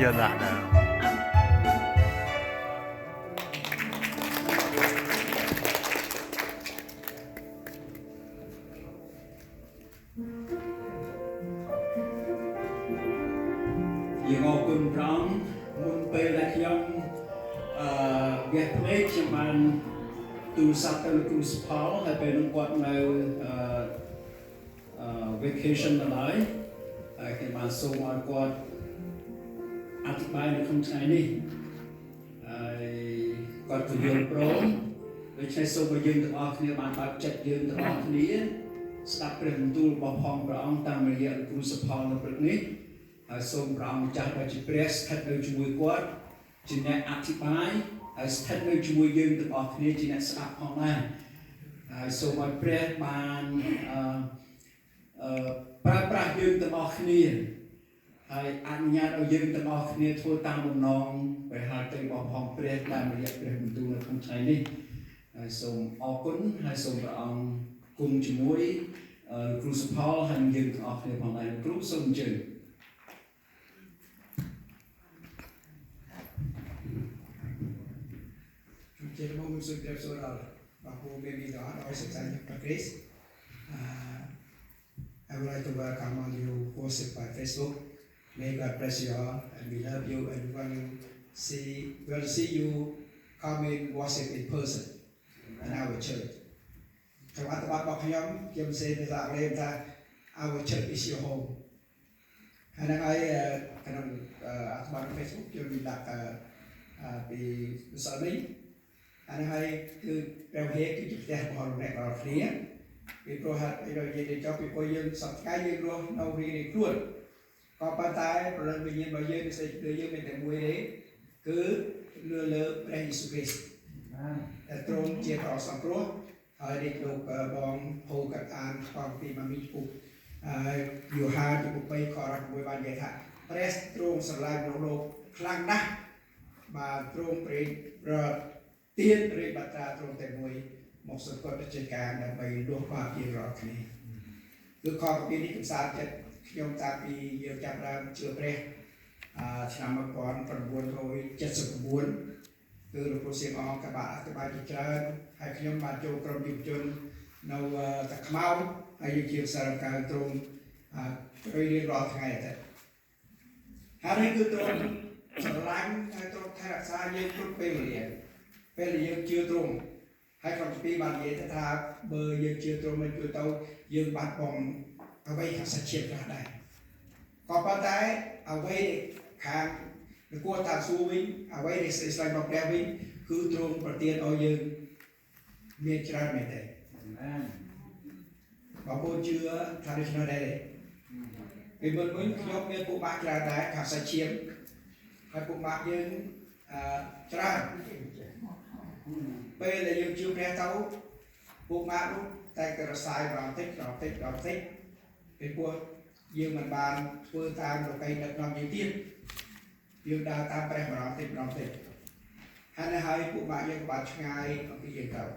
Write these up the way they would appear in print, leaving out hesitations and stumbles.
giờ lại nè Yang ngọc rong mun pe la kyong việc play cho man tu sắp tới cruise Paul hay pe nông quạt nào vacation lại cái man so man quạt ăn bài được không trái đi quạt của dương pro với trái so với dương từ ở kia man bắt chặt dương từ ở kia sắp tới tu bảo phong rong tam mươi giờ cruise Paul là bực níសូមព្រះអង្គម្ចាស់ដែលជាព្រះស្ថិតនៅជាមួយគាត់ជាអ្នកអធិប្បាយហើយស្ថិតនៅជាមួយយើងទាំងអស់គ្នាជាអ្នកស្ដាប់ផងដែរហើយសូមឲ្យព្រះបានប្រើប្រាស់យើងទាំងអស់គ្នាហើយអនុញ្ញាតឲ្យយើងទាំងអស់គ្នាធ្វើតាមបំណងព្រះហឫទ័យរបស់ផងព្រះតាមរយៈព្រះបន្ទូលនៅក្នុងថ្ងៃនេះហើយសូមអរគុណហើយសូមព្រះអង្គគង់ជាមួយគ្រូសុផលហើយយើងទាំងអស់គ្នាផងដែរគ្រូសូមអញ្ជើញJadi mau musuh dia soal bahawa baby dah ada sesuatu praktis. I would like to welcome all you worship by Facebook. May God bless you all, and we love you, and we'll see you come in worship in person in our church. trong anh ta bảo nhóm kiếm xe để làm lên ta our church is your home. Hay là cái anh ta Facebook cho mình đặt bị sợ lý. Anh hay cứ đeo hết cái chụp đẹp của họ này vào phía vì pro hạt rồi về cho bị coi dân sập cái dân luôn đâu đi để luôn còn bàn tay rồi mình nhìn vào dân sẽ đưa dân mình để mua đấy cứ lừa lừa đây suy trốn chia tỏ sập pro ở đây được bong hồ cát an còn thì mà mình phục nhiều hai thì phục bay khỏi ra với bàn giải thả press trốn sập lại nó lô khang đá mà trốn rồi tiên rồi bắt ra trốn tại mùi một số con trên càng là bày đua qua kia rõ này cứ coi cái này cũng sao chết nhom ta bị nhiều chạm ra chưa pre làm một con phần buồn thôi chết sự buồn từ lúc cô xem on các bạn chỉ chơi hay nhom bạn châu cầm dùng chân nâu tạc máu hay dùng chiều sờ càng trốn rồi đi rõ ngày thế hai đây cứ trốn sờ láng hay trốn thay đặt xa như trốn về liền chưa trốn hay còn khi bạn dễ ta bờ dương chưa trốn mình cứ tàu dương bắt bóng ở đây họ sẽ triệt ra đây còn bắt tay ở đây khang được qua thằng su vinh ở đây sẽ xây một đeo vinh cứ trốn đầu tiên ở dương miền trái miền tây và cô chưa traditional đây vì bên mình nhóm miền phụ bạc ra đây họ sẽ chiếm hay phụ bạc dương trái bây giờ dương chưa nghe tấu buộc mát lúc tay cái sai vào tích cái của dương mình bàn phương tam rồi cây đặt nằm dưới tiên dương đa tam bè vào tích hai là hai buộc mát dương bàn ngay ở cái gì cầu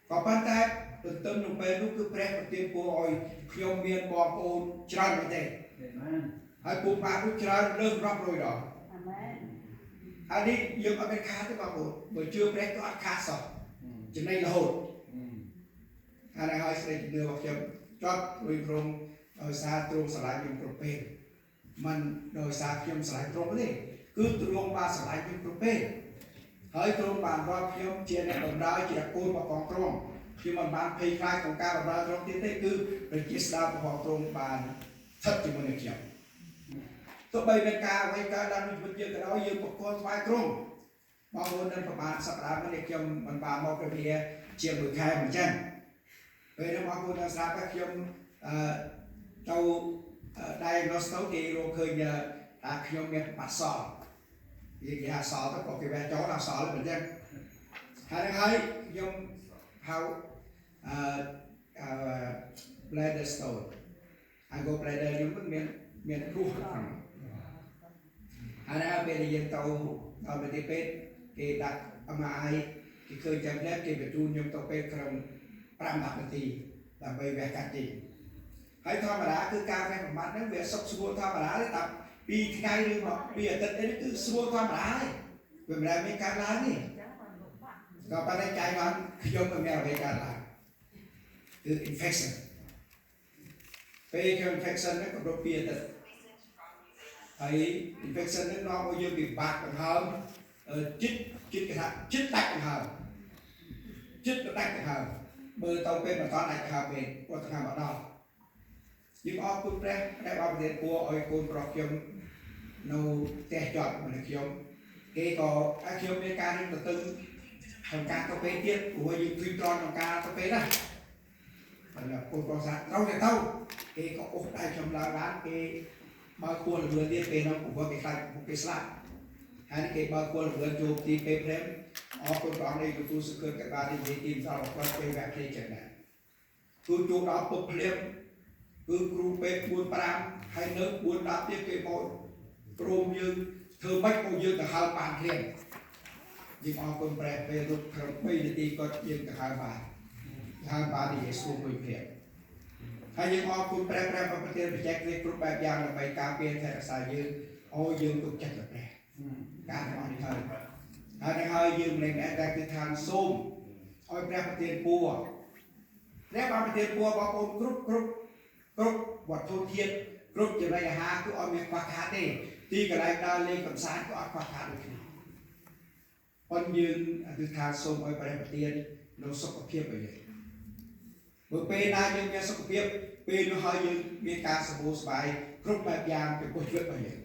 có bắt tay từ tâm lúc bây lúc cứ bè vào tiên của oi khiêm miên bò ôn tràn như thế hai buộc mát lúc tràn lơm róc rồi đó anh đi dương ở bên khác thì bảo một buổi trưa bè có ăn khá sọ cho nên là hồn anh này hỏi sẽ đưa vào chấm chót đôi rong đôi xa trung sải dùng propane mình đôi xa chấm sải trung đấy cứ trung ba sải dùng propane hỏi trung bàn qua chấm chia này đồng đá chỉ là côn và còn trung khi mà bàn pay khaiของการđồng đá trung tiến tới cứ register của họ trung bàn thật chỉ một điều chậm tụi bay bên ca quay ca đang bên dưới cái đó dương một con vai trung bao nhiêu năm bạn sắp ra cái này chấm mình bàn một cái bia chia 10 khai một chân về đó bao nhiêu năm sau các chấm tàu đây nó xấu thì rồi khơi giờ chấm nghe bắt sò vì hạ sò tất cả cái bé chó nào sò là mình chân hai chấm how bladder stone I go bladder nhưng miền khu hai bây giờ tàu mình đi bên cái đặt âm ai cái khơi chấm đấy cái về chun nhưng tàu bên không pram đặt thì là bây về cắt gì hãy thôi mà đã cứ cao hay mà bạn nếu về sốc xuống thôi mà đã tập ពីថ្ងៃឬមកពីអាទិត្យនេះគឺស្រួលធម្មតាហើយវាមិនដែលមានការឡើងទេក៏ប៉ុន្តែចៃបានខ្ញុំមិនមានអ្វីកើតឡើងគឺ infection ពេលខ្ញុំ infection នេះក៏ពីអាទិត្យហើយ infection នេះនាំឲ្យយើងពិបាកដង្ហើមចិត្តគេថាចិត្តដាច់ដង្ហើមចិត្តដាច់ដង្ហើមមើលទៅពេលមិនតាន់ដាច់ដង្ហើមទេគាត់ថាមកដល់យើងអរគុណព្រះដែលបានប្រទានពរឲ្យកូនប្រុសខ្ញុំនៅផ្ទះជាប់របស់ខ្ញុំគេក៏ឲ្យខ្ញុំមានការរៀនទៅក្នុងការទៅពេលទៀតព្រោះយើងជួយត្រង់ក្នុងការទៅពេលណាហើយកូនប្រុសថាត្រូវតែទៅគេក៏អុសដៃខ្ញុំឡើងបានគេបើគួរលឿនទៀតពេលនោះព្រោះគេខ្លាចគេស្លាប់ហើយគេបើគួរលឿនចូលទីពេលព្រមអរគុណព្រះអង្គនៃទទួលសុខភាពកណ្ដាលនិយាយទីផ្សាររបស់គាត់ពេលវគ្គនេះចឹងដែរគឺចូលដល់ពុកភ្លាមគឺគ្រូពេទ្យ4 5ហើយនៅ4 10ទៀតគេមកព្រមយើងធ្វើម៉េចឲ្យយើងទៅហើបានភ្លាមយើងអរគុណព្រះពេលរត់ក្នុង3នាទីគាត់យើងទៅហើបាននិយាយស្រួលមួយភ្លាមហើយយើងអរគុណព្រះប្រទានបច្ចេកទេសគ្រប់បែបយ៉ាងដើម្បីការពារថែរក្សាយើងឲ្យយើងទុកចិត្តទៅព្រះការទាំងអស់នេះហើយយើងមិនមែនតែគឺឋានសូមឲ្យព្រះប្រទានពរព្រះបានប្រទានពរបងប្អូនគ្រប់វត្ថុធាតុគ្រប់ចំណីអាហារគឺអត់មានខ្វះខាតទេទីកន្លែងដើរលេងកម្សាន្តក៏អត់ខ្វះខាតដូចគ្នាប៉ុន្តែយើងគឺថាសូមឲ្យព្រះប្រទាននូវសុខភាពឲ្យយើងបើពេលណាយើងមានសុខភាពពេលនោះហើយយើងមានការសម្បូរសប្បាយគ្រប់បែបយ៉ាងចំពោះជីវិតរបស់យើង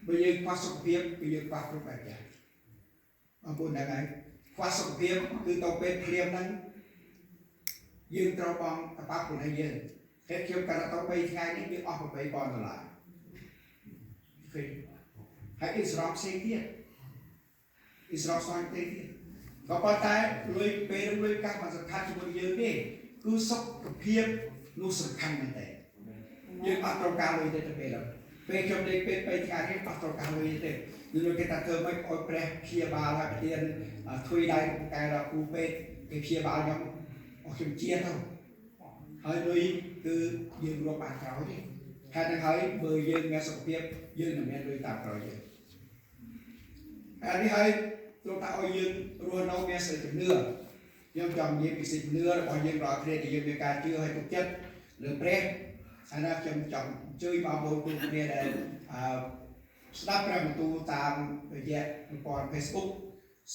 បើយើងខ្វះសុខភាពគឺយើងខ្វះគ្រប់បែបយ៉ាងបងប្អូនដឹងហើយខ្វះសុខភាពគឺទៅពេលភ្លាមហ្នឹងយើងត្រូវបងតបាក់ខ្លួនឯងយើងតែខ្ញុំកាលទៅ3ថ្ងៃនេះយើងអស់$8,000ឃើញហើយអ៊ីស្រាអែលផ្សេងទៀតអ៊ីស្រាអែលស្វែងទៀតក៏ប៉ុន្តែលុយពេលលុយកាក់មិនសំខាន់ជាមួយយើងទេគឺសុខភាពនោះសំខាន់មែនទេយើងអត់ត្រូវការលុយទេទៅពេលខ្ញុំលេងពេល3ថ្ងៃនេះអត់ត្រូវការលុយទេយើងគេថាធ្វើម៉េចឲ្យព្រះព្យាបាលហើយប្រទានធ្វើដៃកែដល់គ្រូពេទ្យគេព្យាបាលខ្ញុំខ្ញុំជាទៅហើយលុយគឺយើងរកបានក្រោយទេហើយនឹងហើយបើយើងមានសុខភាពយើងនឹងមានលុយតាមក្រោយយើងហើយនេះហើយទោះថាឲ្យយើងរស់នៅមានសេចក្ដីជំនឿយើងចង់និយាយពីសេចក្ដីជំនឿរបស់យើងរាល់គ្នាដែលយើងមានការជឿឲ្យទុកចិត្តលើព្រះហើយណាខ្ញុំចង់អញ្ជើញបងប្អូនគ្រប់គ្នាដែលស្ដាប់ព្រះបន្ទូលតាមរយៈប្រព័ន្ធ Facebook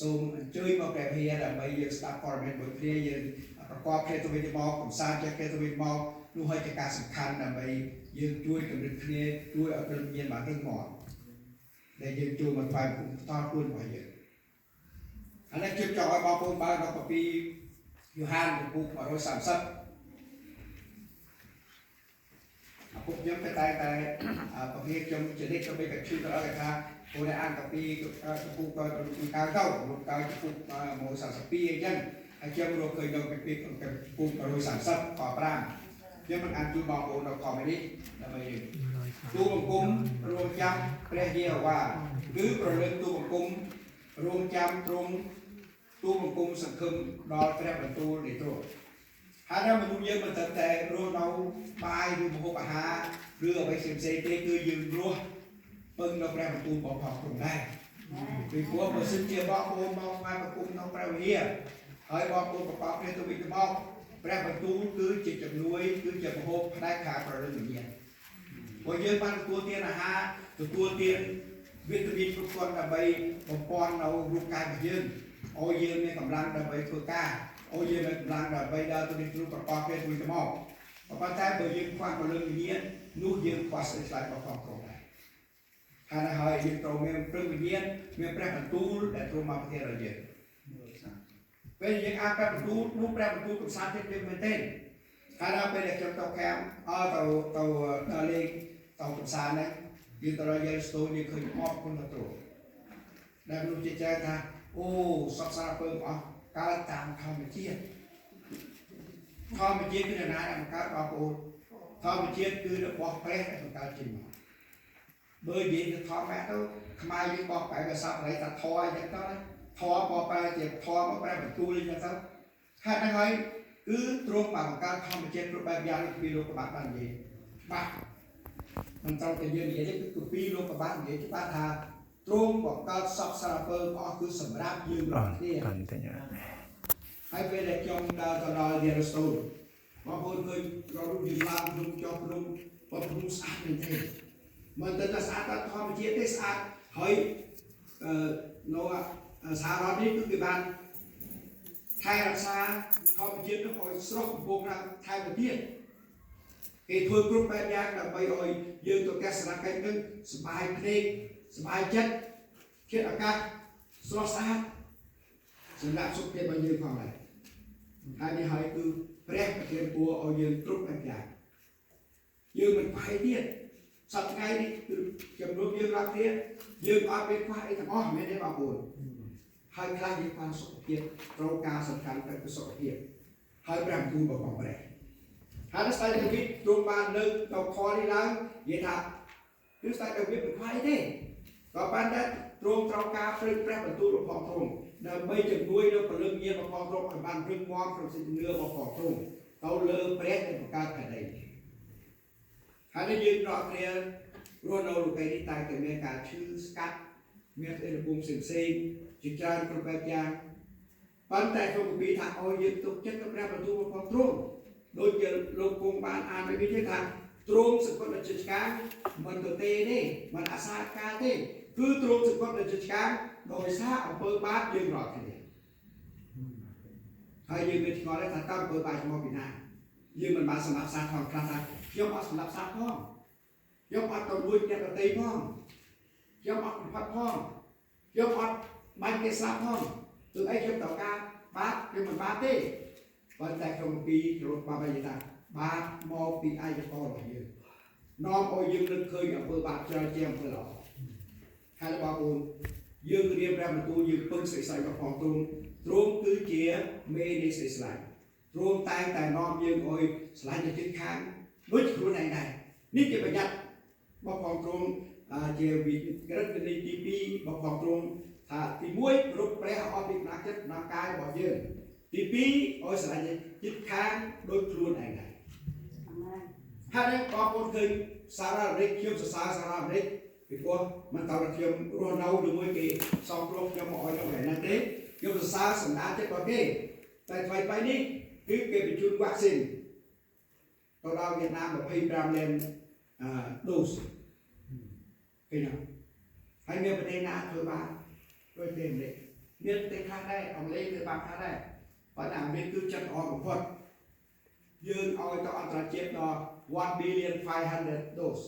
សូមអញ្ជើញមកព្រះវិហារដើម្បីយើងស្ដាប់ព័ត៌មានមួយគ្នាយើងប្រកបគ្នាទៅវិញទៅមកកំសាន្តចេះគ្នាទៅវិញមកនោះហើយជាការសំខាន់ដើម្បីយើងជួយកម្រិតគ្នាជួយឲ្យពលមានបានរឹងមាំដែលយើងចូលមកផ្សាយផ្ទាល់ខ្លួនរបស់យើងអានេះខ្ញុំចង់ឲ្យបងប្អូនបើនៅពីយូហានចំពោះ130ពួកខ្ញុំតែប្រភេទខ្ញុំជានិច្ចទៅពីកឈឺទៅឲ្យថាពួកដែលអានកាពីចំពោះក៏ពីកៅទៅលោកកៅចំពោះ132អញ្ចឹងហើយខ្ញុំរកឃើញនៅពីចំពោះ130ខ5ខ្ញុំមិនអានជួយបងប្អូននៅខមនេះដើម្បីទូបង្គំរួមចាំព្រះយេហូវ៉ាគឺប្រលឹងទូបង្គំរួមចាំទ្រង់ទូបង្គំសង្ឃឹមដល់ព្រះបន្ទូលនេះទ្រង់ហើយមនុស្សយើងមិនត្រឹមតែរស់នៅបាយឬម្ហូបអាហារឬអ្វីផ្សេងទេគឺយើងរស់ពឹងនៅព្រះបន្ទូលរបស់ព្រះទ្រង់ដែរពីព្រោះបើសិនជាបងប្អូនមកស្វែងប្រគំនៅព្រះវិហារហើយបងប្អូនប្រកបគ្នាទៅវិញទៅមកព្រះបន្ទូលគឺជាជំនួយគឺជាម្ហូបផ្នែកខាងប្រលឹងវិញ្ញាណព្រោះយើងបានទទួលទានអាហារទទួលទានវីតាមីនគ្រប់គ្រាន់ដើម្បីបំពេញនៅរូបកាយរបស់យើងឲ្យយើងមានកម្លាំងដើម្បីធ្វើការឲ្យយើងមានកម្លាំងដើម្បីដើរទៅនឹងគ្រូប្រកបគ្នាទៅវិញទៅមកប៉ុន្តែបើយើងខ្វះប្រលឹងវិញ្ញាណនោះយើងខ្វះសេចក្ដីរបស់ព្រះទ្រង់ដែរហើយយើងត្រូវមានព្រឹងវិញ្ញាណមានព្រះបន្ទូលដែលទ្រង់មកប្រទានដល់យើងពេលយើងអានព្រះបន្ទូលនោះព្រះបន្ទូលកំសាន្តទៀតយើងមែនទេហើយដល់ពេលដែលខ្ញុំទៅខាងទៅលេងទៅកំសាន្តហ្នឹងយើងទៅយើងស្ទោយើងឃើញអបគុណទ្រង់ដែលមនុស្សជាច្រើនថាអូសពសារពើអស់កើតតាមធម្មជាតិគឺណាដែលបង្កើតបងប្អូនធម្មជាតិគឺរបស់ព្រះដែលបង្កើតជាមកបើនិយាយទៅធម្មតាទៅខ្មែរយើងបោះបែបភាសាបរិយាថាធរអញ្ចឹងទៅធរបោះបែបជាធរមកព្រះបន្ទូលអញ្ចឹងទៅហេតុហ្នឹងហើយគឺទ្រង់បានបង្កើតធម្មជាតិគ្រប់បែបយ៉ាងពីលោកកបាត់បាននិយាយបាទ มันต้องเป็นเยอะๆนี่คือปีโลกบ้านเดี๋ยวที่บ้านทาตรงบอกก็ซอกซาเปอร์ก็คือสำรับยืนนี่ให้ไปเด็กยองดาวตลอดเดียร์สโตนบางคนเคยเราดูยืนลามดูจอพนุ่มพอพนุ่มสะอาดเป็นเท่มันแต่สะอาดก็ทอมเจี๊ยบได้สะอาดเฮ้ยโน้สารนี้คือกี่บ้านไทยรักษาทอมเจี๊ยบต้องคอยสระวงรักไทยประเทศcái thôi group bài giang là bây giờ dương tụi các sản phẩmนึงสบายเพลงสบายใจคิดอากาศสดใสสำหรับสุขภาพยืนความไรอันนี้ให้คือแปลกเทียนปัวเอายืนกรุ๊ปแบบอย่างยืนมันไปเนี่ยสับไงนี่คือจำนวนยืนรักเนี่ยยืนเอาเป็นควายทั้งอ้อมไม่ได้บาปูนให้ใครมีความสุขภาพเราการสำคัญเป็นสุขภาพให้แบ่งทุนบอกของแปลกหากสไตล์เดวิดตรงมาหนึ่งต่อคอที่ล้างยิ่งทับคือสไตล์เดวิดเป็นควายนี่ต่อไปนั้นตรงเราการเปลี่ยนแปลงประตูหลวงพ่อตรงเดินไม่จะด้วยเราเรื่องเยี่ยมหลวงพ่อตรงอันบ้านเรื่องมอมเราสิ่งเนื้อหลวงพ่อตรงเขาเลิกเปลี่ยนในประการแผ่นดินหากได้ยืนรอเคลียร์รวนเอาลูกไปที่ตายแต่เมื่อการชื่อสกัดเมื่อเป็นปุ่มเสียงเสียงจิตใจกระเบียงปันแต่ตรงปีถักเอายืนตุกเจ็ดกับแปลงประตูหลวงพ่อตรงโดยจะลงกรุงบ้านอ่านไม่พิจารณาตรงสกุลจิตการมันตัวเต้นี่มันอาสาการเต้คือตรงสกุลจิตการโดยซาอำเภอบ้านยืนรอกันเลยใครยืนเป็นงอได้ถ้าตั้งอำเภอบ้านมอปีนายืนมันมาสมัครสาทองคลาสยกมาสำหรับสาพ่องยกมาตำรวจยักษ์ตีพ่องยกมาพัดพ่องยกมาใบเกษาพ่องตัวไอ้เจ้าต่อกาบ้านยืนมันบ้านเต้วันแต่คงปีรถมาไปยังไงบาทมอปีไอจะพอหรือยังน้องเอายืมนึกเคยกับเบอร์บาทเจ้าเจียมเพื่อหรอใครจะบอกคุณยืมเรียบแบบตัวยืมปึ้งใส่กับของตรงตรงคือเจียเมย์ในใส่สไลด์ตรงตายแต่น้องยืมโอยสไลด์จะจิ้งค้างรู้จักรู้ไหนไหนนี่จะประหยัดบอกของตรงเจียวิกระดับในทีปีบอกของตรงถ้าตีมวยรถแปรเอาไปนักจัดนักกายบอกยืมทีปีโอ้ยสลายจิตค้างโดยครูนไอ้ไงถ้าได้ปอกคนเคยสาระเล็กเขียวสาระเล็กพี่พวกมันตอนเทียมรัวเน่าดูมวยกี่สองกลุ่มยังมอยยังไงนั่นเองเขียวสาสันดานจะปอกเก้แต่ไปนี่คือเก็บไปจุดวัคซีนตอนเราเวียดนามแบบให้ปรามเลนดูสคือยังให้เมียประเทศนาเธอบ้าด้วยเต็มเลยเมียเต็มข้างได้เอาเล่เธอบ้าข้างได้ปัญหาเป็นคือจัดออกของคนยืนเอาต่ออัตราเจ็บต่อ1,500,000,000 dose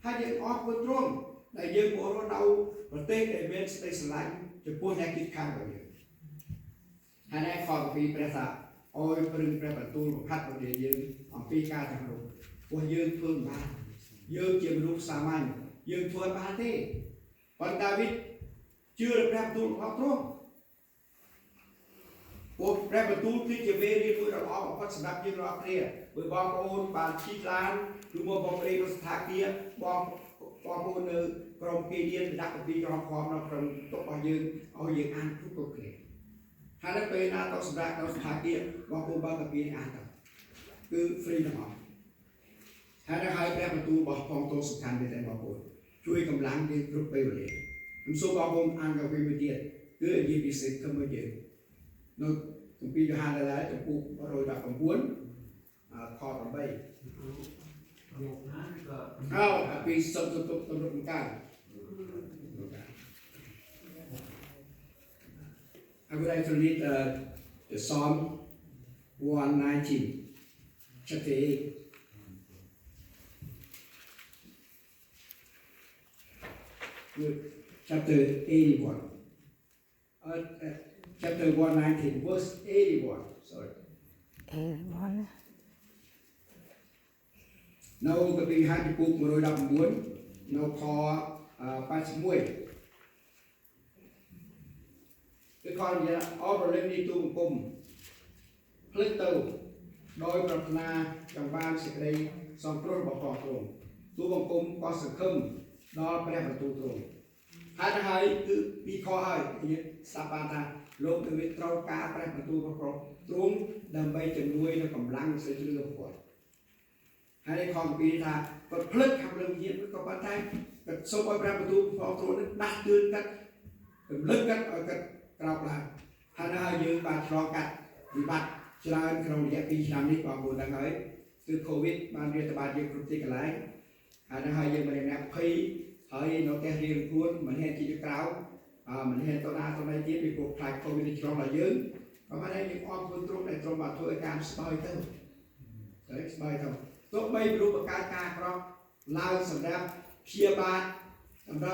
ถ้ายืนออกคนตรงแต่ยืนหัวเราประเทศในเมืองสเตสไลน์จะพูดให้คิดข้างแบบนี้ให้ได้ขอปีประสาทโอ้ยปรึงประตูพัดประเดี๋ยวยืนของปีกาจังหวัดว่ายืนเพิ่มบ้านยืนเจียมลูกสามัญยืนทวนบ้านที่วันดาวิดเชื่อประตูของตรงพวกแรกประตูที่จะเวรีด้วยเราออกมาสำหรับยืนรอเคลียร์เบอร์บอลโอนบาลชีลานหรือว่าบอลเรียนสถาเกียบอลโอนเนอกรมเกียร์ดักปีกรองคอมเรากรมตกเอายืนอ่านทุกตัวเคลียร์ถ้าได้เป็นนาต้องสำหรับเราสถาเกียบอลโอนบาลปีอ่านต่อคือฟรีทั้งหมดถ้าได้ให้แรกประตูบอลของตัวสำคัญในแต่บอลโอนช่วยกำลังที่รุกไปเลยผมสู้บอลโอนอ่านกับวิมเดียคือยีบิสิตเข้ามาเยอะnó cũng bây giờ hai là trong cuộc rồi đặt cầm cuốn kho cầm bay không vì sông sông can I would like to read the Psalm 119 chapter 8 chapter 81 chapter 119 verse 81 sorry 81 nâu cái bình hai cái cuộc mà rồi đọc muốn nâu kho ba chấm mười cái con gì đó over lên đi tu cùng click tàu đôi bậc na trong ban sẽ đây xong rồi bỏ cỏ cùng tu bằng cùng có sự không đó phải là tu cùng hai cứ đi kho hai như sapata lúc từ việc trâu cá phải là tu bằng cỏ đúng đầm bay chừng nuôi nó cầm lăng sẽ chưa được khỏi hai đây còn vì là còn phật tham lương nhiễm với con tay còn số bao ra một tu phong thổ nó đạt được các lực các ở các cao là hai là hai dương bà trò cắt vì bạc cho nên trong những cái làm đi vào buổi đang ấy từ covid ban riêng từ ban dương công ty cái lái hai là hai dương mình làm phi hơi nó cái riêng cuốn mình hay chỉ được cao mình hay tao đây tiếp bị cuộc phải covid trong là dương và bên đây những con phương trung này trong bà thôi cam spy thôi đấy spy thôi tốt bây lúc mà ca đó lao sầm ra chia ba sầm ra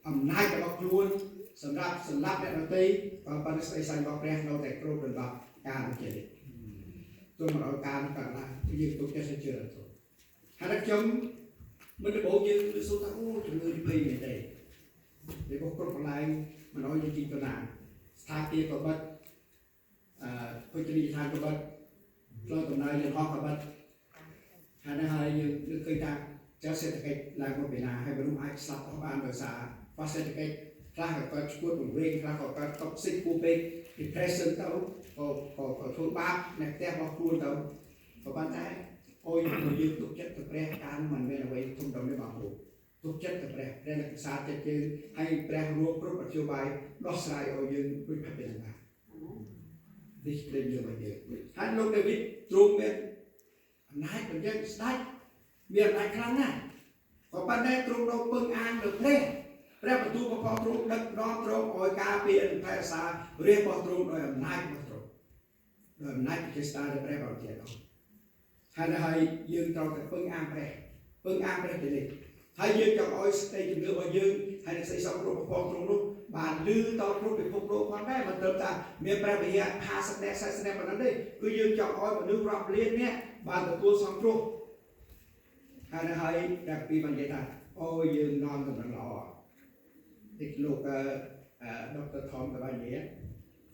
nay cái bọc luôn sầm lắp để nó tây và bên đây xanh bọc đen đâu để pro được bọc ca nó chỉ tôi mà nói ca nó càng là cái gì tôi sẽ chưa được rồi hai đứa chấm mình được bố như số tháng ô chúng người đi pay này đây để có con lại mà nói như chính tôi làm thay kia có bất tôi chỉ đi thay có bất rồi tuần này liền ho có bất hai đứa hai như cây ta cháu sẽ cái làm một bên nào hay bên ai sắp có ban đời xa và sẽ cái ra có chuột một viên ra có toxic của bên depression đâu có thuốc bám này tem bao khuôn đâu có ban tay ôi người dương tục chất thực ra can mình bên là vậy không đồng để bảo hộ tục chất thực ra đây là xa chất chứ hay ra ruộng rất là chiều bài đó sai ôi dương quyết phảiเป็นอะไรđi lên nhiều bài dương hắn lúc David trung bên nãy còn dân start miền này khăn này có ban đêm trung đâu bưng ăn được thế raประตู พอ trung đất đó trung ôi ca biển thay xa riêng พอ trung rồi làm nãy พอ trung rồi làm nãy cái start để ra vào chuyện đó hai là hai dương trong cái phương an về thì này hai dương trong oi stay trong nước bao dương hai là xây xong rồi phong trong lúc bàn lư to lúc bị phong độ con đấy mà tầm ta miền Bắc bây giờ hai sân đen mà nó đây cứ dương trong oi mà nước rộng lên nhé bàn từ tua xong rồi hai là hai đặc biệt bằng vậy ta ôi dương non từ nó lọ thì lúc Dr. Tom cái bài gì á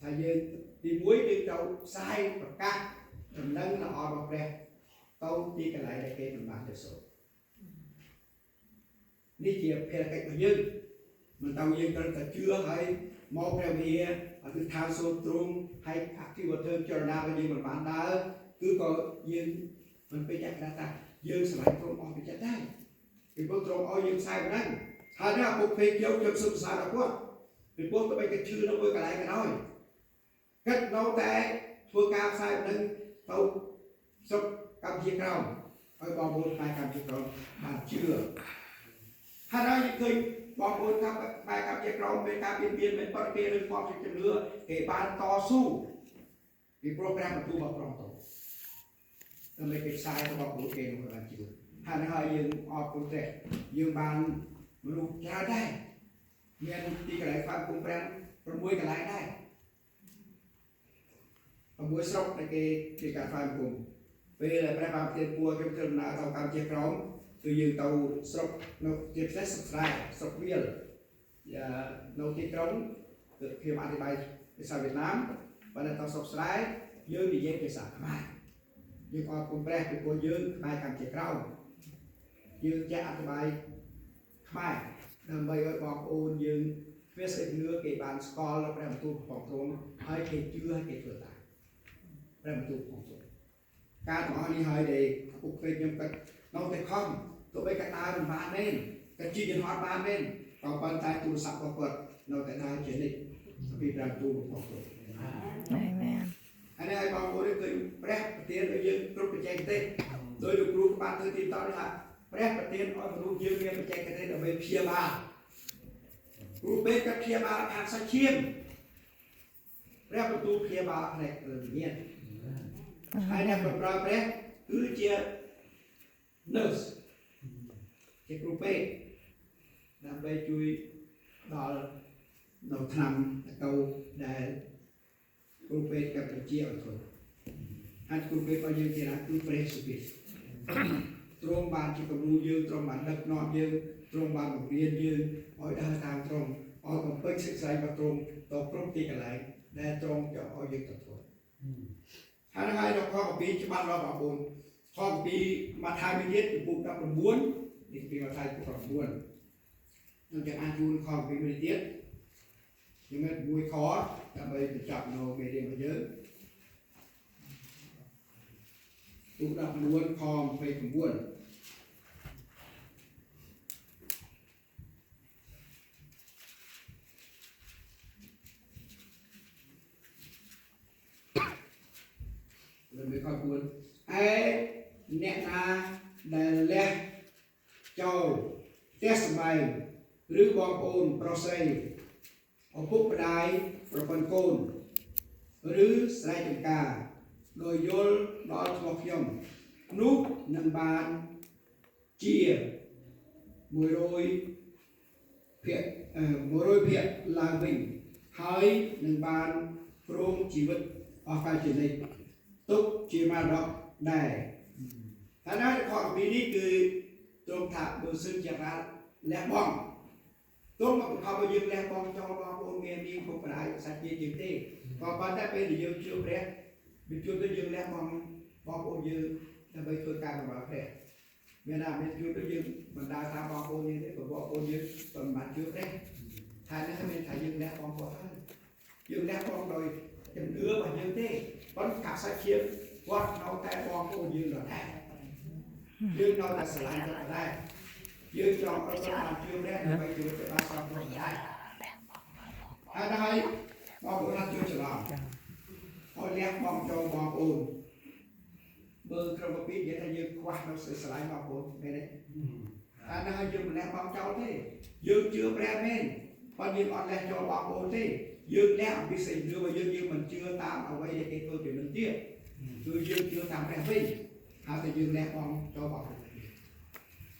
hai dương đi muối dương trong sai và cắt mình nâng là oi bọc đen câu đi cái lại để kê mình bán được số đi chia kê cái của dương mình tàu dương cho nó chưa hay mò theo bia ở từ thao số trung hay active water cho nào bây giờ mình bán đá cứ có dương mình phải chạy ra ta dương sẽ lại không on bị chạy đây thì bố trung oi dương sai vào đây hai đứa một phê chiếu cho sụp sai đó quá thì bố tụi bây cái chư nó mới cái lại cái nói cách đâu té thua cao sai vào đây tàu sụp Campuchia ở bom bồn bài Campuchia bàn chưa hai đó những người bom bồn bài Campuchia bên cam biên bên bắc kia bên bom trên lửa để bàn to su cái program mà tu bảo tổ nên lấy cái sai của bom bồn kia nó là chưa hai đó dương ở công ty dương bàn lục ra đây miền đi cái lại phạm công pren còn muối cái lại đây còn muối sốc này cái cả phạm cùng về là phải làm tiền mua trong trường là tàu cam chia cóng từ dương tàu sọc nó chia sẻ sọc biên và nó chia cóng được khi bạn đi bay đi sang Việt Nam và là tàu sọc sải dương thì dễ cái sản mai dương qua cùng bè thì cô dương bay cam chia cóng dương cha thì bay mai làm bay ở bọc ôn dương phía sau nước cái bàn score là phải làm tu phòng thôn hay cái chưa hay cái thừa tài phải làm tu phòng thôn ca nói đi hơi để cuộc về nhưng cái nó thì không tụi bây cái ta mình bán lên cái chi tiền hóa bán lên còn bàn tay tu sập vào quật nó tại đây chuyển đi vì làm tu một phòng rồi Amen. anh ấy còn có được prep tiền ở dưới group cái chạy tên rồi được group bạn tôi tìm tao là prep tiền ở một group dưới cái chạy cái tên ở bên phía ba group bên cái phía ba hàng sa chiêm prep tu phía ba này tự nhiên hai em còn ra bé cứ chia nurse cái group B làm về chui đó đầu năm câu để group B các bạn chia ở thôi hai group B bao nhiêu thì là group B support trong bàn chỉ có đủ dương trong bàn đất non dương trong bàn một viên dương ở đa tàng trong ở còn bếch sức say và trong tổ công ty cái lại để trong cho ở dương tập thôi hai nó có một bí cho ban lo bảo bồn có một bí mà thay mới biết thì bụng đã còn muốn thì bí mà thay cũng còn muốn nhưng chẳng ăn chun có một bí mới tiết nhưng mà mùi khó là bây giờ chọn nó về để mà nhớ ទូ19ខ29លើមេខ4ឯអ្នកណាដែលលះចោលផ្ទះសម្បែងឬបងប្អូនប្រុសស្រីឪពុកម្ដាយប្រពន្ធកូនឬស្រែចម្ការដោយយល់ដល់ឈ្មោះខ្ញុំនោះនឹងបានជា100%ឡើងវិញហើយនឹងបានគ្រងជីវិតអស់កលជានិច្ចទុកជាមរតកដែរហើយនៅខពីនេះគឺទ្រង់ថាបើសិនជាការលះបង់ទ្រង់មកខំឲ្យយើងលះបង់ចោលបងប្អូនមានពីពុកម្ដាយសាច់ញាតិយើងទេក៏ប៉ុន្តែពេលដែលយើងជឿព្រះវាជួយឲ្យយើងលះបង់បងប្អូនយើងដើម្បីធ្វើការបម្រើព្រះមានថាមានជួយឲ្យយើងបណ្ដាថាបងប្អូនយើងទេព្រោះបងប្អូនយើងមិនបានជឿព្រះថានេះមានថាយើងលះបង់គាត់ហើយយើងលះបង់ដោយជំនឿរបស់យើងទេប៉ុន្តែកាសាច់ជាតិគាត់នៅតែបងប្អូនយើងដែរយើងនៅតែស្រឡាញ់គាត់ដែរយើងចង់ឲ្យគាត់បានជឿព្រះដើម្បីជួយទៅបានសពខ្លួនដែរហើយបងប្អូនថាជឿច្រឡំឲ្យលះបង់ចូលបងប្អូនបើក្រុមពីនិយាយថាយើងខ្វះនៅសេចក្ដីបងប្អូនមែនទេអានោះយើងមិនលះបង់ចោលទេយើងជឿព្រះមែនប៉ុន្តែយើងអត់លះចូលបងប្អូនទេយើងលះអំពីសេចក្ដីរបស់យើងមិនជឿតាមអ្វីដែលគេធ្វើពីនឹងទៀតគឺយើងជឿតាមព្រះវិញហើយតែយើងលះបង់ចូលបងប្អូន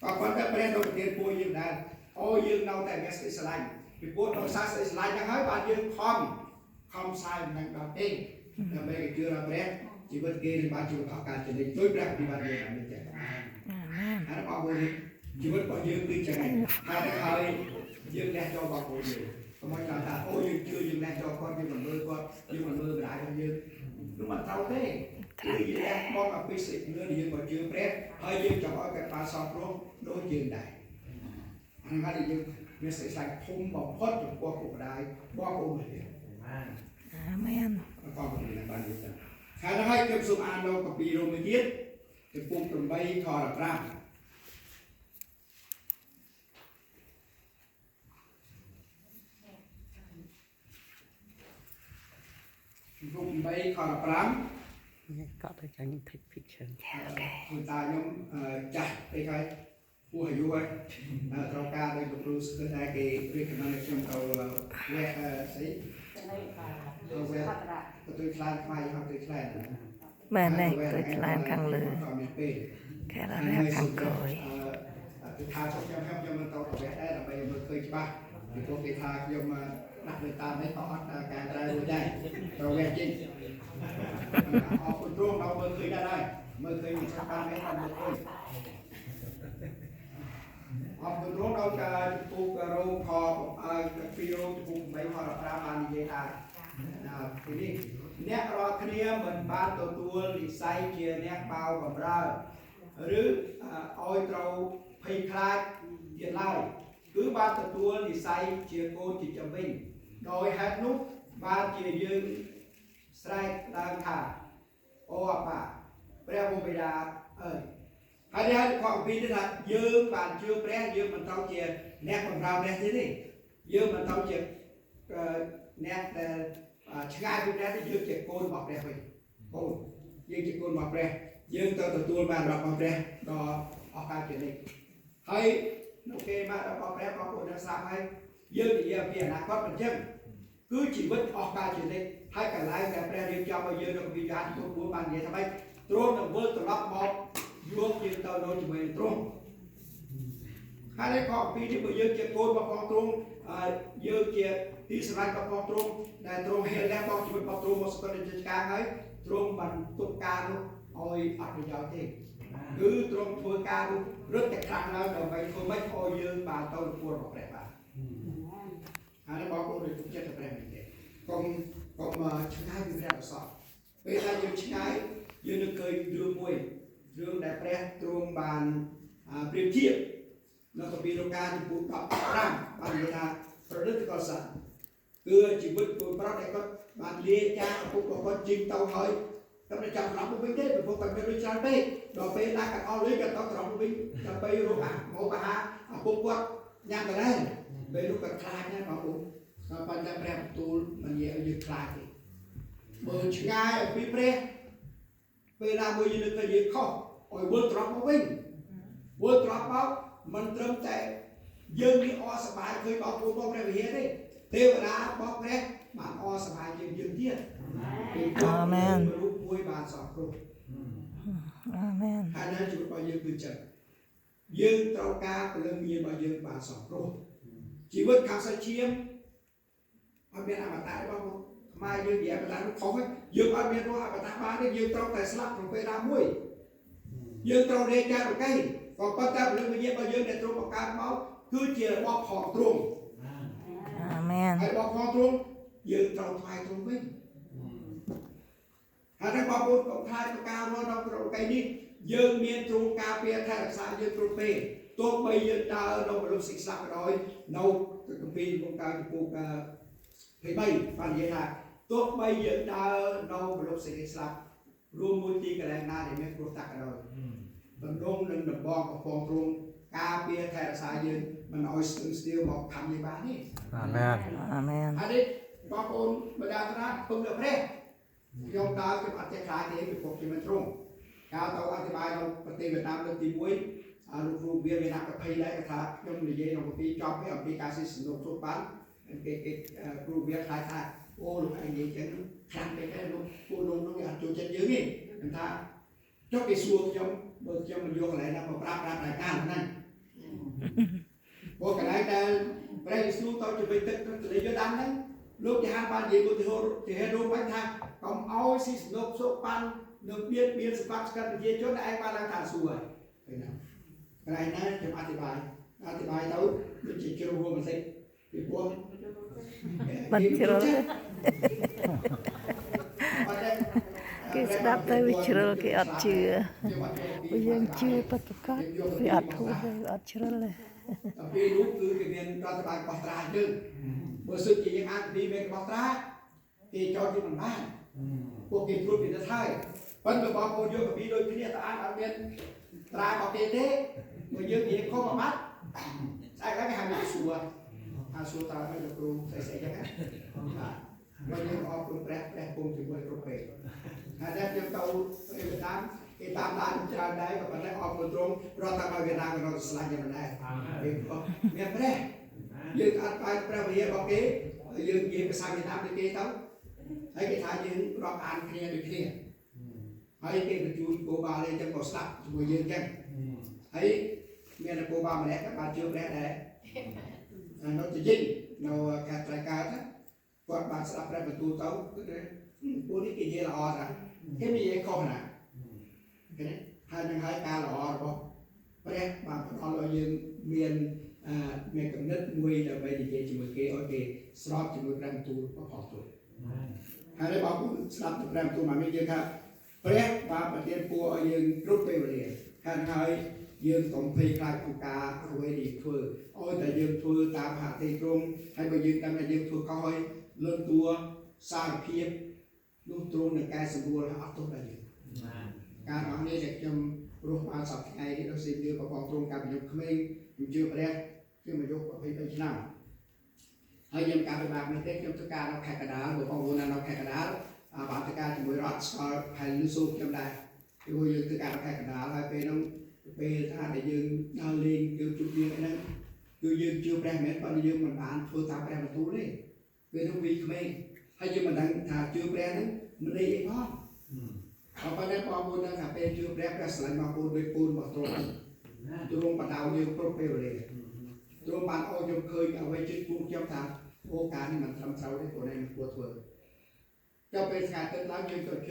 ក៏ប៉ុន្តែព្រះនៅប្រទានពួកយើងដែរអូយើងនៅតែមានសេចក្ដីពីព្រោះដោយសារសេចក្ដីហ្នឹងហើយបានយើងខំផ្សាយមិនដល់ទេដើម្បីឲ្យជឿដល់ព្រះជីវិតគេនឹងបានជួបឱកាសជានិច្ចដោយព្រះពិបាកយើងអាមែនចា៎អាមែនហើយបងប្អូនជីវិតរបស់យើងគឺចឹងហើយយើងលះចូលបងប្អូនយើងកុំឲ្យថាអូយើងជឿយើងលះចូលគាត់យើងមិនមើលគាត់យើងមិនមើលម្ដាយរបស់យើងនោះមិនត្រូវទេគឺយើងលះបង់អំពីសេចក្ដីដែលយើងមកជឿព្រះហើយយើងចង់ឲ្យគាត់បានសពរងដូចយើងដែរអានេះហើយយើងមានសេចក្ដីធំបំផុតចំពោះពុកម្ដាយបងប្អូនរបស់យើងអាមែនបងប្អូនបានយល់ទេហើយដល់ហើយខ្ញុំសូមអាននៅកាពីរ៉ូមេទៀតចំពោះ8ខ158ខ15ក៏ទៅចាញ់ take picture អូខេគឺតាខ្ញុំចាស់ពេកហើយពោះអាយុហើយត្រូវការដោយលោកគ្រូស្គិតដែរគេរៀបចំឲ្យខ្ញុំទៅវគ្គស្អីទៅវគ្គទៅខ្លានខ្មែរហើយទៅខ្លានមែនទេទៅខ្លានខាងលើគេរកខាងក្រោយគឺថាខ្ញុំមិនទៅវគ្គដែរដើម្បីមើលឃើញច្បាស់ពីព្រោះគេថាខ្ញុំដាក់ទៅតាមនេះក៏អត់ការត្រូវរួចដែរទៅវគ្គចេញអរគុណទ្រង់ដល់មើលឃើញដែរមើលឃើញច្បាស់មែនអត់មើលឃើញអបទ្រង់ដល់ការចំពោះរោងខពីរោងចំពោះ8ខ15បាននិយាយថាពីនេះអ្នករាល់គ្នាមិនបានទទួលនិស្ស័យជាអ្នកបៅបម្រើឬឲ្យត្រូវភ័យខ្លាចទៀតឡើយគឺបានទទួលនិស្ស័យជាកូនចិញ្ចឹមវិញដោយហេតុនោះបានជាយើងស្រែកឡើងថាអូអបាព្រះបិតាអើយហើយខកពីនេះថាយើងបានជឿព្រះយើងមិនត្រូវជាអ្នកបម្រើព្រះទេយើងមិនត្រូវជាអ្នកដែលឆ្ងាយពីព្រះទេយើងជាកូនរបស់ព្រះវិញកូនយើងជាកូនរបស់ព្រះយើងត្រូវទទួលបានរបស់ព្រះដល់ឱកាសជានិច្ចហើយនៅពេលបានរបស់ព្រះបងប្អូនស្ដាប់ហើយយើងនិយាយពីអនាគតមិនចឹងគឺជីវិតឱកាសជានិច្ចហើយកន្លែងដែលព្រះរៀបចំឲ្យយើងនៅពីការទី9បាននិយាយថាម៉េចទ្រង់នឹងវិលត្រឡប់មកយកយើងទៅនៅជាមួយទ្រង់ហើយខកពីនេះបើយើងជាកូនរបស់ទ្រង់យើងជាទីស្រឡាញ់របស់ទ្រង់ដែលទ្រង់ហ៊ានលះបង់ជីវិតរបស់ទ្រង់មកស្គាល់ជាការហើយទ្រង់បានទុកការនោះឲ្យអត់ប្រយោជន៍ទេគឺទ្រង់ធ្វើការនោះរឹតតែខ្លាំងឡើងដើម្បីធ្វើម៉េចឲ្យយើងបានទៅលពួររបស់ព្រះបាទហើយបងប្អូនដែលទុកចិត្តព្រះនេះទេកុំឆ្ងាយពីព្រះអសរពេលដែលយើងឆ្ងាយយើងនឹងឃើញរឿងមួយរឿងដែលព្រះទ្រង់បានប្រៀបធៀបនៅកាពីរកាចំពោះ15បាននិយាយថាប្រឌិតកលស័ក្តិគឺជីវិតពលប្រុសដែលគាត់បានលាចាកឪពុករបស់គាត់ជិះទៅហើយ តែចាំត្រង់មកវិញទេព្រោះតែមានដូចច្រើនពេកដល់ពេលដាក់កាត់អស់លុយក៏តត្រង់មកវិញដើម្បីរកមកអាហារពុកគាត់ញ៉ាំទៅដែរពេលលោកគាត់ខ្លាចណាបងប្អូនប៉ុន្តែព្រះបន្ទូលមិននិយាយឲ្យយើងខ្លាចទេមើលឆ្ងាយអំពីព្រះពេលណាមួយយើងនឹកថាយើងខុសឲ្យវិលត្រង់មកវិញវិលត្រង់មកមិនត្រឹមតែយើងមានអសប្បាយឃើញបងប្អូនបងព្រះវិហារទេទេវតាបងព្រះបានអសប្បាយយើងទៀតអាមែន រូបមួយបានសោះគ្រប់ អាមែន ហើយនៅជួបរបស់យើងគឺចឹងយើងត្រូវការពលឹងមានរបស់យើងបានសោះគ្រប់ជីវិតខាងសាច់ឈាមអត់មានអមតៈទេបងប្អូនខ្មែរយើងនិយាយអមតៈនោះខុសហើយយើងអត់មានរស់អមតៈបានទេយើងត្រូវតែស្លាប់ក្នុងពេលណាមួយយើងត្រូវរេចាប្រកែកក៏ប៉ុន្តែពលឹងវិញ្ញាណរបស់យើងដែលទ្រង់បង្កើតមកគឺជារបស់ផងទ្រង់ អាមែន ហើយរបស់ផងទ្រង់យើងត្រូវថ្វាយទ្រង់វិញហើយបងប្អូនកុំខ្លាចប្រការរស់នៅក្នុងកៃនេះយើងមានទ្រង់ការពារថែរក្សាយើងគ្រប់ពេលទោះបីយើងដើរនៅមនុស្សសិក្សាក៏ដោយនៅគម្ពីរក្នុងការជំពូក23បាននិយាយថាទោះបីយើងដើរនៅមនុស្សសិក្សារួមមួយទីកន្លែងណាដែលមានគ្រោះថ្នាក់ក៏ដោយបណ្ដុំនឹងដំបងកំពងទ្រង់ការពារថែរក្សាយើងមិនឲ្យស្ទឹងស្ទាវមកខំយើងបានទេ អាមែន អាមែន ហើយនេះបងប្អូនបដាត្រាពឹងលើព្រះខ្ញុំដើរខ្ញុំអត់ចេះខ្លាចទេពីពុកខ្ញុំមិនទ្រង់កាលទៅអធិប្បាយនៅប្រទេសវៀតណាមលើកទី1លោកគ្រូវាមានអកភ័យដែរគាត់ថាខ្ញុំនិយាយក្នុងពីចប់ពីអំពីការស៊ីសំណុំសុខបានគេគ្រូវាខ្លាចថាអូលោកឯងនិយាយចឹងខ្លាំងពេកដែរលោកពួកលោកនោះវាអត់ចូលចិត្តយើងទេខ្ញុំថាចុះគេសួរខ្ញុំបើខ្ញុំមិនយកកន្លែងណាមកប្រាប់រយការហ្នឹងព្រោះកន្លែងដែលព្រះយេស៊ូវទៅជាមួយទឹកទន្លេយ៉ូដានហ្នឹងលោកជាហានបាននិយាយឧទាហរណ៍ជាហេតុរួមវិញថាកុំឲ្យស៊ីសំណុំសុខបាននៅមានសម្រាប់ស្កាត់ប្រជាជនឯងបានឡើងថាសួរហើយឃើញណាកន្លែងណាខ្ញុំអធិប្បាយទៅដូចជាជ្រុលរួមបន្តិចពីព្រោះ មិនជ្រុលគេស្ដាប់ទៅវាជ្រុលគេអត់ជឿបើយើងជឿពិតប្រាកដវាអត់ធូរទេអត់ជ្រុលទេ ដល់ពេលនោះគឺគេមានរដ្ឋបាលបោះត្រាយើងបើសិនជាយើងអាចពីមានបោះត្រាគេចោទយើងមិនបានពួកគេព្រួតពីទៅហើយប៉ុន្តែបងប្អូនយកពីដូចគ្នាតើអាចអត់មានត្រារបស់គេទេបើយើងនិយាយខុសមួយម៉ាត់ស្អែកគេហៅថាសួរថាសួរតើមិនលោកគ្រូស្អីស្អីចឹងណាបើយើងអរគុណព្រះគង់ជាមួយគ្រប់ពេលហើយតែយើងទៅវៀតណាមគេតាមដានច្រើនដែរក៏ប៉ុន្តែអរគុណទ្រង់រដ្ឋាភិបាលវៀតណាមក៏រត់ស្លាញ់យ៉ាងមិនដែរមានព្រះយើងអត់បាយព្រះវិហាររបស់គេយើងនិយាយភាសាវៀតណាមដូចគេទៅហើយគេថាយើងរាប់អានគ្នាដូចគ្នាហើយគេបញ្ជូនគោបាលអីចឹងក៏ស្ដាប់ជាមួយយើងចឹងហើយមានគោបាលម្នាក់ក៏បានជឿព្រះដែរនៅទីជិញនៅការត្រៃកើតគាត់បានស្ដាប់ព្រះបន្ទូលទៅពួកនេះគេនិយាយល្អណាស់គេនិយាយខុសណាស់ឃើញហើយនឹងហើយការល្អរបស់ព្រះបានផ្ដល់ឲ្យយើងមានកំណត់មួយដើម្បីនិយាយជាមួយគេឲ្យគេស្របជាមួយព្រះបន្ទូលរបស់ព្រះទូលហើយបងប្អូនស្ដាប់ព្រះបន្ទូលមកនេះយើងថាព្រះបានប្រទានពរឲ្យយើងគ្រប់ពេលវេលាហើយយើងកុំភ័យខ្លាចក្នុងការអ្វីដែលធ្វើឲ្យតែយើងធ្វើតាមហត្ថលេខត្រង់ហើយបើយើងដឹងថាយើងធ្វើខុសហើយលន់តួសារភាពនោះទ្រង់នឹងកែសម្រួលឲ្យអត់ទោសដល់យើងការអស់នេះដែលខ្ញុំរស់បានសប្តាហ៍ថ្ងៃនេះដូចជាយើងប្រព័ន្ធទ្រង់ការប្រយុទ្ធក្មេងខ្ញុំជឿព្រះខ្ញុំអាយុ23ឆ្នាំហើយខ្ញុំការពិបាកនេះទេខ្ញុំធ្វើការនៅខេត្តកណ្ដាលបើបងប្អូននៅខេត្តកណ្ដាលបានធ្វើការជាមួយរដ្ឋស្គាល់ផែនលឺសូខ្ញុំដែរព្រោះយើងធ្វើការនៅខេត្តកណ្ដាលហើយពេលនោះពេលថាដែលយើងដើរលេងយើងជួបគ្នាហ្នឹងគឺយើងជឿព្រះមែនប៉ុន្តែយើងមិនបានធ្វើតាមព្រះបន្ទូលទេពេលនោះពីក្មេងហើយយើងមិនដឹងថាជឿព្រះហ្នឹងមិនអីផងប៉ុន្តែបងប្អូនដឹងថាពេលជឿព្រះស្រឡាញ់បងប្អូនដូចពូនរបស់ទ្រង់ទ្រង់បណ្ដៅយើងគ្រប់ពេលវេលាទ្រង់បានឲ្យយើងឃើញអ្វីជិតពួកខ្ញុំថាអូការនេះមិនត្រឹមត្រូវទេព្រោះនេះមិនគួរធ្វើ cho bên ngày tới nói như